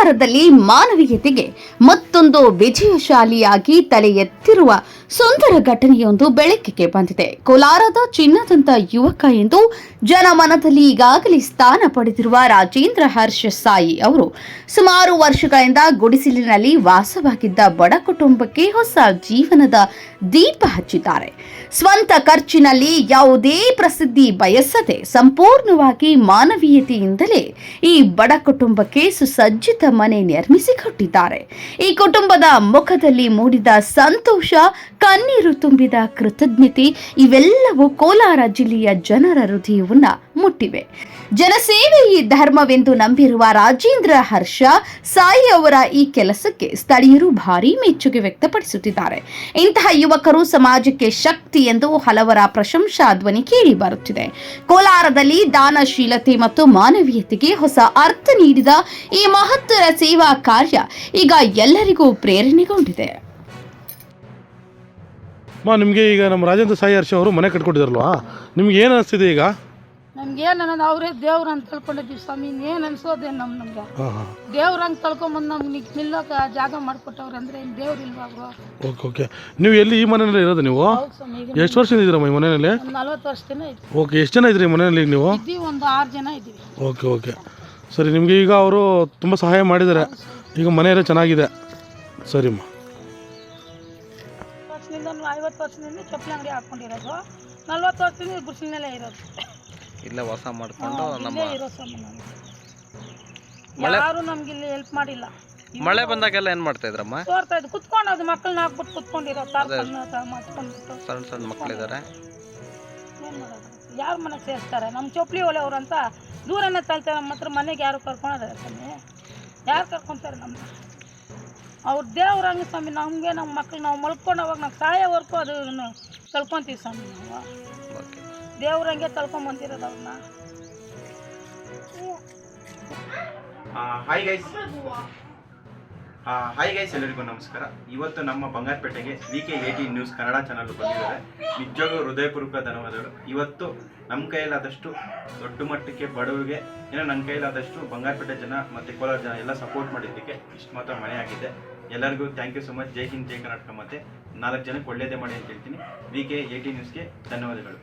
ಕೋಲಾರದಲ್ಲಿ ಮಾನವೀಯತೆಗೆ ಮತ್ತೊಂದು ವಿಜಯಶಾಲಿಯಾಗಿ ತಲೆ ಎತ್ತಿರುವ ಸುಂದರ ಘಟನೆಯೊಂದು ಬೆಳಕಿಗೆ ಬಂದಿದೆ. ಕೋಲಾರದ ಚಿನ್ನದಂತ ಯುವಕ ಎಂದು ಜನಮನದಲ್ಲಿ ಈಗಾಗಲೇ ಸ್ಥಾನ ಪಡೆದಿರುವ ರಾಜೇಂದ್ರ ಹರ್ಷ ಸಾಯಿ ಅವರು ಸುಮಾರು ವರ್ಷಗಳಿಂದ ಗುಡಿಸಲಿನಲ್ಲಿ ವಾಸವಾಗಿದ್ದ ಬಡ ಕುಟುಂಬಕ್ಕೆ ಹೊಸ ಜೀವನದ ದೀಪ ಹಚ್ಚಿದ್ದಾರೆ. ಸ್ವಂತ ಖರ್ಚಿನಲ್ಲಿ ಯಾವುದೇ ಪ್ರಸಿದ್ಧಿ ಬಯಸದೆ ಸಂಪೂರ್ಣವಾಗಿ ಮಾನವೀಯತೆಯಿಂದಲೇ ಈ ಬಡ ಕುಟುಂಬಕ್ಕೆ ಸುಸಜ್ಜಿತ ಮನೆ ನಿರ್ಮಿಸಿಕೊಟ್ಟಿದ್ದಾರೆ. ಈ ಕುಟುಂಬದ ಮುಖದಲ್ಲಿ ಮೂಡಿದ ಸಂತೋಷ, ಕಣ್ಣೀರು ತುಂಬಿದ ಕೃತಜ್ಞತೆ ಇವೆಲ್ಲವೂ ಕೋಲಾರ ಜಿಲ್ಲೆಯ ಜನರ ಹೃದಯವನ್ನ ಮುಟ್ಟಿವೆ. ಜನಸೇವೆ ಈ ಧರ್ಮವೆಂದು ನಂಬಿರುವ ರಾಜೇಂದ್ರ ಹರ್ಷ ಸಾಯಿ ಅವರ ಈ ಕೆಲಸಕ್ಕೆ ಸ್ಥಳೀಯರು ಭಾರೀ ಮೆಚ್ಚುಗೆ ವ್ಯಕ್ತಪಡಿಸುತ್ತಿದ್ದಾರೆ. ಇಂತಹ ಯುವಕರು ಸಮಾಜಕ್ಕೆ ಶಕ್ತಿ ಎಂದು ಹಲವರ ಪ್ರಶಂಸಾ ಧ್ವನಿ ಕೇಳಿ ಬರುತ್ತಿದೆ. ಕೋಲಾರದಲ್ಲಿ ದಾನಶೀಲತೆ ಮತ್ತು ಮಾನವೀಯತೆಗೆ ಹೊಸ ಅರ್ಥ ನೀಡಿದ ಈ ಮಹತ್ತರ ಸೇವಾ ಕಾರ್ಯ ಈಗ ಎಲ್ಲರಿಗೂ ಪ್ರೇರಣೆಗೊಂಡಿದೆ. ನಿಮಗೆ ಈಗ ನಮ್ಮ ರಾಜೇಂದ್ರ ಸಾಯಿ ಹರ್ಷ ಅವರು ಮನೆ ಕಟ್ಕೊಟ್ಟಿದಾರಲ್ವಾ, ನಿಮ್ಗೆ ಏನು ಅನಿಸ್ತಿದೆ? ಈಗ ನಮ್ಗೆ ಏನು ಅನ್ನೋದು ಅವರೇ ದೇವ್ರು ಅಂತ ತಿಳ್ಕೊಂಡಿದ್ದೀವಿ ಸ್ವಾಮಿ. ಇನ್ನೇನು ಅನ್ಸೋದೇನು ನಮ್ಗೆ ದೇವ್ರಂಗೆ ತಳ್ಕೊಂಬಂದು ನಮ್ಗೆ ನಿಲ್ಲೋಕೆ ಜಾಗ ಮಾಡಿಕೊಟ್ಟವ್ರು ಅಂದರೆ ದೇವ್ರು ಇಲ್ವಾ ಅವರು? Okay okay. ನೀವು ಎಲ್ಲಿ ಈ ಮನೆಯಲ್ಲಿ ಇರೋದು? ನೀವು ಎಷ್ಟು ವರ್ಷದಿಂದ ಇದ್ದೀರಮ್ಮ ಈ ಮನೆಯಲ್ಲಿ? 40 ವರ್ಷದಿಂದ ಇದ್ದೀವಿ. ಓಕೆ. ಎಷ್ಟು ಜನ ಇದ್ರಿ ಈ ಮನೆಯಲ್ಲಿ ನೀವು? ಇದ್ದೀವಿ, ಒಂದು 6 ಜನ ಇದ್ದೀವಿ. Okay okay. ಸರಿ, ನಿಮಗೆ ಈಗ ಅವರು ತುಂಬ ಸಹಾಯ ಮಾಡಿದ್ದಾರೆ, ಈಗ ಮನೆ ಎಲ್ಲ ಚೆನ್ನಾಗಿದೆ. ಸರಿಮ್ಮ. 50 ವರ್ಷದಿಂದ ಚಪ್ಪಲಿ ಅಂಗಡಿ ಹಾಕೊಂಡಿರೋದು, 40 ವರ್ಷದಿಂದ ಗುಡಿಸಲಲ್ಲೇ ಇರೋದು. ಇಲ್ಲೇ ವಾಸ ಮಾಡ್ಕೊಂಡು ನಮ್ಮ ಯಾರು ನಮ್ಗೆ ಇಲ್ಲಿ ಹೆಲ್ಪ್ ಮಾಡಿಲ್ಲ. ಮಳೆ ಬಂದಾಗೆಲ್ಲ ಏನ್ ಮಾಡ್ತಾ ಇದ್ರಮ್ಮ? ಸೋರ್ತಾ ಇದ್ದು ಕುತ್ಕೊಂಡು ಮಕ್ಕಳನ್ನ ಹಾಕ್ಬಿಟ್ಟು ಕುತ್ಕೊಂಡಿರೋ ಸಣ್ಣ ಸಣ್ಣ ಮಕ್ಕಳಿದ್ದಾರೆ. ಏನು ಮಾಡೋದು? ಯಾರು ಮನೆಗೆ ಸೇರಿಸ್ತಾರೆ? ನಮ್ಮ ಚೊಪ್ಲಿ ಒಲೆಯವ್ರು ಅಂತ ದೂರನೇ ತಳ್ತಾರೆ. ನಮ್ಮ ಹತ್ರ ಮನೆಗೆ ಯಾರು ಕರ್ಕೊಳೋದಾರೆ ಸ್ವಾಮಿ? ಯಾರು ಕರ್ಕೊತಾರೆ ನಮ್ಮ? ಅವ್ರ ದೇವ್ರಂಗೆ ಸ್ವಾಮಿ. ನಮಗೆ ನಮ್ಮ ಮಕ್ಳು ನಾವು ಮಲ್ಕೊಂಡು ಅವಾಗ ನಾವು ಸಾಯೋವರೆಗೂ ಅದನ್ನು ಕಳ್ಕೊತೀವಿ ಸ್ವಾಮಿ. ನಾವು ದೇವ್ರಂಗೆ ತಳ್ಕೊಂಬಂದಿರೋದು ಅವ್ರನ್ನ. ಹಾಯ್ ಗೈಸ್, ಎಲ್ಲರಿಗೂ ನಮಸ್ಕಾರ. ಇವತ್ತು ನಮ್ಮ ಬಂಗಾರಪೇಟೆಗೆ VK18 ನ್ಯೂಸ್ ಕನ್ನಡ ಚಾನಲ್ ಬಂದಿದ್ದಾರೆ. ನಿಜವಾಗ್ಲೂ ಹೃದಯಪೂರ್ವಕ ಧನ್ಯವಾದಗಳು. ಇವತ್ತು ನಮ್ಮ ಕೈಯಲ್ಲಾದಷ್ಟು ದೊಡ್ಡ ಮಟ್ಟಕ್ಕೆ ಬಡವರಿಗೆ ಏನೋ ನನ್ನ ಕೈಯಲ್ಲಾದಷ್ಟು ಬಂಗಾರಪೇಟೆ ಜನ ಮತ್ತು ಕೋಲಾರ ಜನ ಎಲ್ಲ ಸಪೋರ್ಟ್ ಮಾಡಿದ್ದಕ್ಕೆ ಇಷ್ಟು ಮಾತ್ರ ಮನೆ ಆಗಿದೆ. ಎಲ್ಲರಿಗೂ ಥ್ಯಾಂಕ್ ಯು ಸೊ ಮಚ್. ಜೈ ಹಿಂದ್, ಜೈ ಕರ್ನಾಟಕ. ಮತ್ತು 4 ಜನಕ್ಕೆ ಒಳ್ಳೇದೇ ಮಾಡಿ ಅಂತ ಹೇಳ್ತೀನಿ. VK18 ನ್ಯೂಸ್ಗೆ ಧನ್ಯವಾದಗಳು.